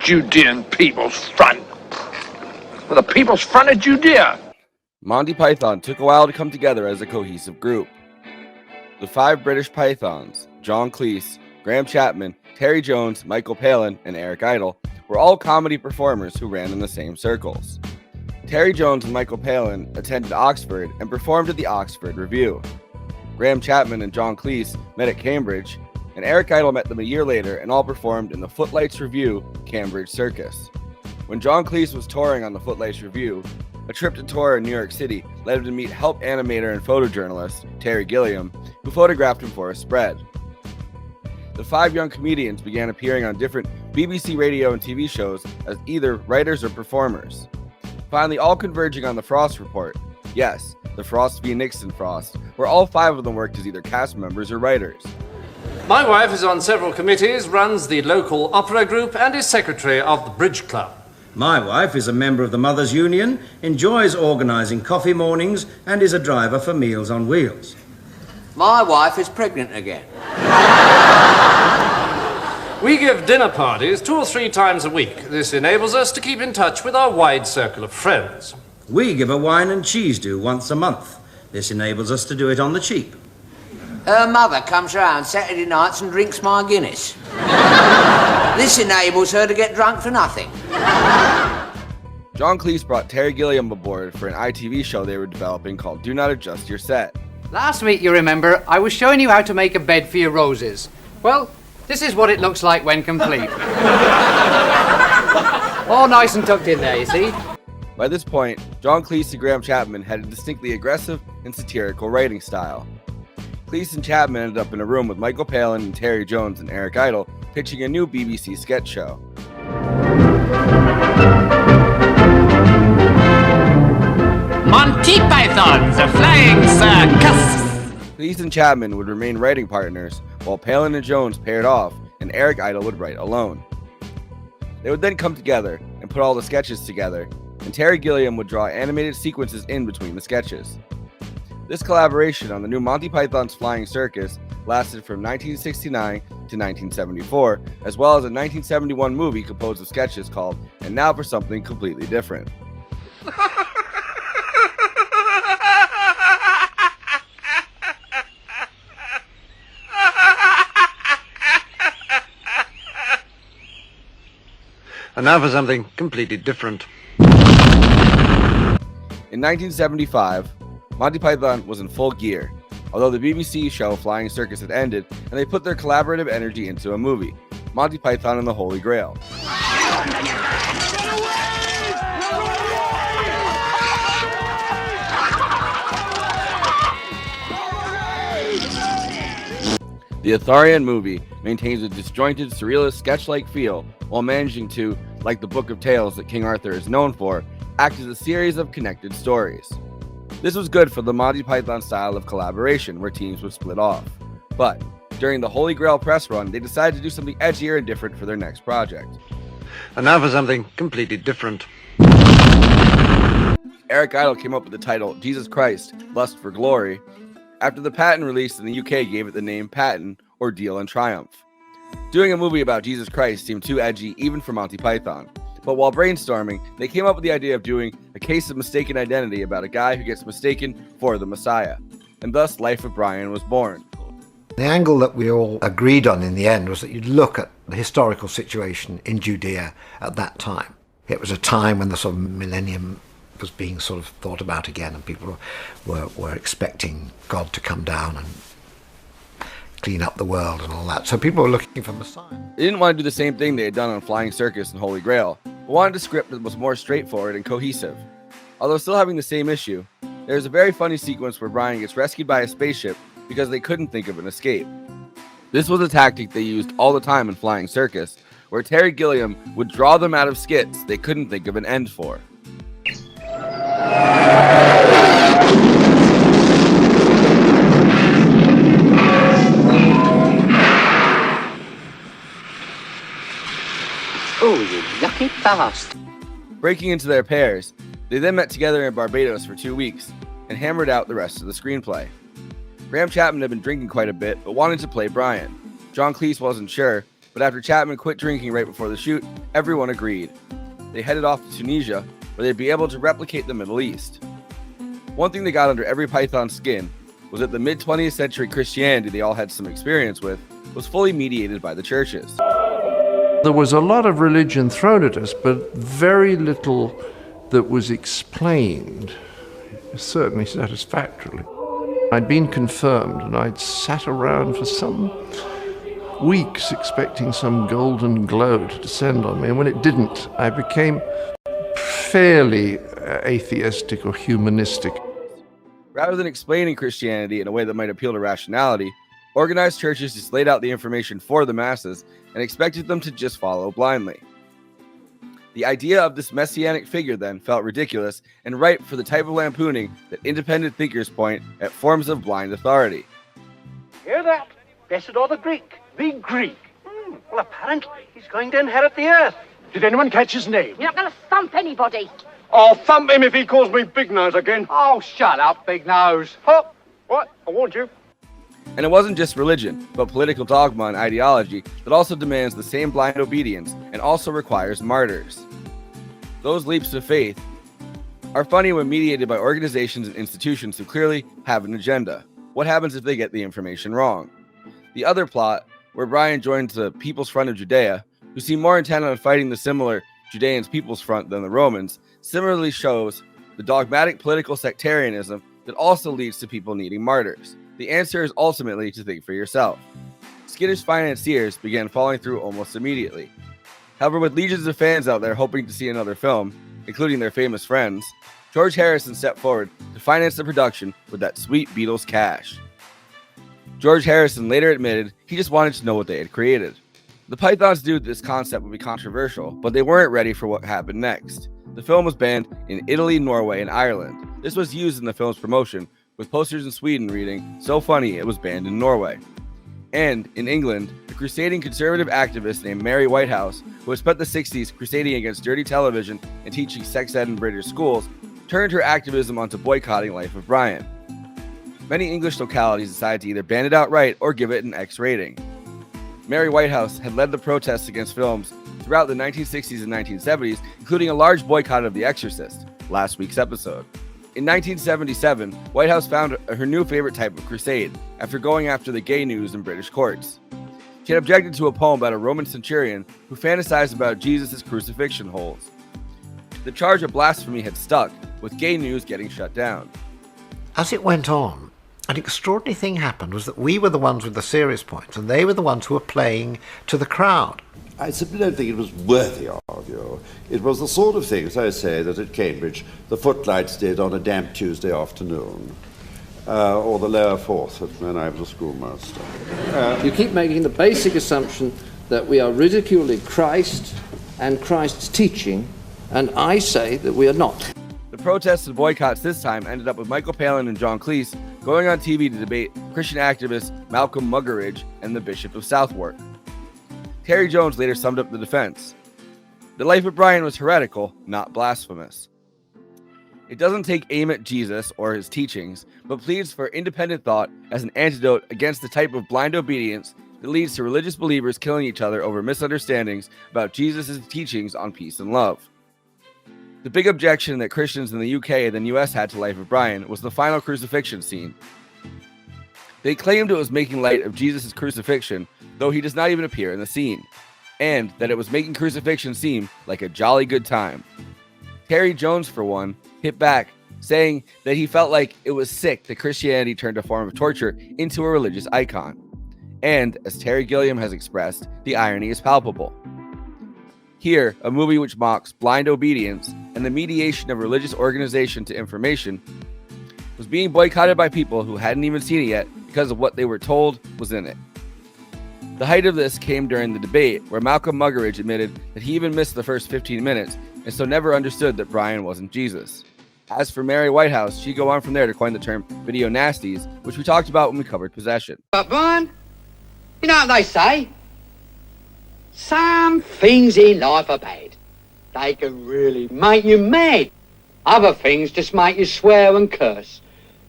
Judean People's Front. For the People's Front of Judea. Monty Python took a while to come together as a cohesive group. The 5 British Pythons, John Cleese, Graham Chapman, Terry Jones, Michael Palin, and Eric Idle, were all comedy performers who ran in the same circles. Terry Jones and Michael Palin attended Oxford and performed at the Oxford Review. Graham Chapman and John Cleese met at Cambridge, and Eric Idle met them a year later and all performed in the Footlights Review, Cambridge Circus. When John Cleese was touring on the Footlights Review, a trip to tour in New York City led him to meet help animator and photojournalist Terry Gilliam, who photographed him for a spread. The 5 young comedians began appearing on different BBC radio and TV shows as either writers or performers, finally all converging on the Frost Report. Yes, the Frost v. Nixon Frost, where all 5 of them worked as either cast members or writers. My wife is on several committees, runs the local opera group, and is secretary of the Bridge Club. My wife is a member of the Mothers' Union, enjoys organising coffee mornings, and is a driver for Meals on Wheels. My wife is pregnant again. We give dinner parties 2 or 3 times a week. This enables us to keep in touch with our wide circle of friends. We give a wine and cheese do once a month. This enables us to do it on the cheap. Her mother comes round Saturday nights and drinks my Guinness. This enables her to get drunk for nothing. John Cleese brought Terry Gilliam aboard for an ITV show they were developing called Do Not Adjust Your Set. Last week, you remember, I was showing you how to make a bed for your roses. Well, this is what it looks like when complete. All nice and tucked in there, you see. By this point, John Cleese and Graham Chapman had a distinctly aggressive and satirical writing style. Cleese and Chapman ended up in a room with Michael Palin and Terry Jones and Eric Idle pitching a new BBC sketch show. Monty Python, the Flying Circus! Cleese and Chapman would remain writing partners, while Palin and Jones paired off, and Eric Idle would write alone. They would then come together and put all the sketches together, and Terry Gilliam would draw animated sequences in between the sketches. This collaboration on the new Monty Python's Flying Circus lasted from 1969 to 1974, as well as a 1971 movie composed of sketches called And Now for Something Completely Different. And now for something completely different. In 1975, Monty Python was in full gear, although the BBC show Flying Circus had ended and they put their collaborative energy into a movie, Monty Python and the Holy Grail. The Arthurian movie maintains a disjointed, surrealist, sketch-like feel while managing to, like the Book of Tales that King Arthur is known for, act as a series of connected stories. This was good for the Monty Python style of collaboration, where teams would split off. But during the Holy Grail press run, they decided to do something edgier and different for their next project. And now for something completely different. Eric Idle came up with the title Jesus Christ, Lust for Glory, after the Patton release in the UK gave it the name Patton, Ordeal and Triumph. Doing a movie about Jesus Christ seemed too edgy even for Monty Python. But while brainstorming, they came up with the idea of doing a case of mistaken identity about a guy who gets mistaken for the Messiah. And thus Life of Brian was born. The angle that we all agreed on in the end was that you'd look at the historical situation in Judea at that time. It was a time when the sort of millennium was being sort of thought about again, and people were expecting God to come down and clean up the world and all that. So people were looking for Messiah. They didn't want to do the same thing they had done on Flying Circus and Holy Grail, but wanted a script that was more straightforward and cohesive. Although still having the same issue, there's a very funny sequence where Brian gets rescued by a spaceship because they couldn't think of an escape. This was a tactic they used all the time in Flying Circus, where Terry Gilliam would draw them out of skits they couldn't think of an end for. Oh, you lucky bastard. Breaking into their pairs, they then met together in Barbados for 2 weeks and hammered out the rest of the screenplay. Graham Chapman had been drinking quite a bit, but wanted to play Brian. John Cleese wasn't sure, but after Chapman quit drinking right before the shoot, everyone agreed. They headed off to Tunisia, where they'd be able to replicate the Middle East. One thing that got under every Python's skin was that the mid-20th century Christianity they all had some experience with was fully mediated by the churches. There was a lot of religion thrown at us, but very little that was explained, certainly satisfactorily. I'd been confirmed, and I'd sat around for some weeks expecting some golden glow to descend on me, and when it didn't, I became fairly atheistic or humanistic. Rather than explaining Christianity in a way that might appeal to rationality, organized churches just laid out the information for the masses and expected them to just follow blindly. The idea of this messianic figure then felt ridiculous and ripe for the type of lampooning that independent thinkers point at forms of blind authority. Hear that? Blessed are the Greek. The Greek. Well, apparently he's going to inherit the earth. Did anyone catch his name? You're not going to thump anybody. I'll thump him if he calls me Big Nose again. Oh, shut up, Big Nose. Oh, what? I warned you. And it wasn't just religion, but political dogma and ideology that also demands the same blind obedience and also requires martyrs. Those leaps of faith are funny when mediated by organizations and institutions who clearly have an agenda. What happens if they get the information wrong? The other plot, where Brian joins the People's Front of Judea, who seem more intent on fighting the similar Judeans' People's Front than the Romans, similarly shows the dogmatic political sectarianism that also leads to people needing martyrs. The answer is ultimately to think for yourself. Skittish financiers began following through almost immediately. However, with legions of fans out there hoping to see another film, including their famous friends, George Harrison stepped forward to finance the production with that sweet Beatles cash. George Harrison later admitted he just wanted to know what they had created. The Pythons knew this concept would be controversial, but they weren't ready for what happened next. The film was banned in Italy, Norway, and Ireland. This was used in the film's promotion, with posters in Sweden reading, "So funny it was banned in Norway." And in England, a crusading conservative activist named Mary Whitehouse, who had spent the 60s crusading against dirty television and teaching sex ed in British schools, turned her activism onto boycotting Life of Brian. Many English localities decided to either ban it outright or give it an X rating. Mary Whitehouse had led the protests against films throughout the 1960s and 1970s, including a large boycott of The Exorcist, last week's episode. In 1977, Whitehouse found her new favorite type of crusade after going after the gay news in British courts. She had objected to a poem about a Roman centurion who fantasized about Jesus' crucifixion holes. The charge of blasphemy had stuck, with gay news getting shut down. As it went on, an extraordinary thing happened was that we were the ones with the serious points and they were the ones who were playing to the crowd. I simply don't think it was worthy of you. It was the sort of thing, as I say, that at Cambridge the footlights did on a damp Tuesday afternoon, or the lower fourth when I was a schoolmaster. You keep making the basic assumption that we are ridiculing Christ and Christ's teaching, and I say that we are not. The protests and boycotts this time ended up with Michael Palin and John Cleese going on TV to debate Christian activist Malcolm Muggeridge and the Bishop of Southwark. Terry Jones later summed up the defense. The Life of Brian was heretical, not blasphemous. It doesn't take aim at Jesus or his teachings, but pleads for independent thought as an antidote against the type of blind obedience that leads to religious believers killing each other over misunderstandings about Jesus' teachings on peace and love. The big objection that Christians in the UK and the US had to Life of Brian was the final crucifixion scene. They claimed it was making light of Jesus' crucifixion, though he does not even appear in the scene, and that it was making crucifixion seem like a jolly good time. Terry Jones, for one, hit back, saying that he felt like it was sick that Christianity turned a form of torture into a religious icon. And, as Terry Gilliam has expressed, the irony is palpable. Here, a movie which mocks blind obedience and the mediation of religious organization to information was being boycotted by people who hadn't even seen it yet because of what they were told was in it. The height of this came during the debate where Malcolm Muggeridge admitted that he even missed the first 15 minutes and so never understood that Brian wasn't Jesus. As for Mary Whitehouse, she'd go on from there to coin the term video nasties, which we talked about when we covered possession. But Brian, you know what they say? Some things in life are bad. They can really make you mad. Other things just make you swear and curse.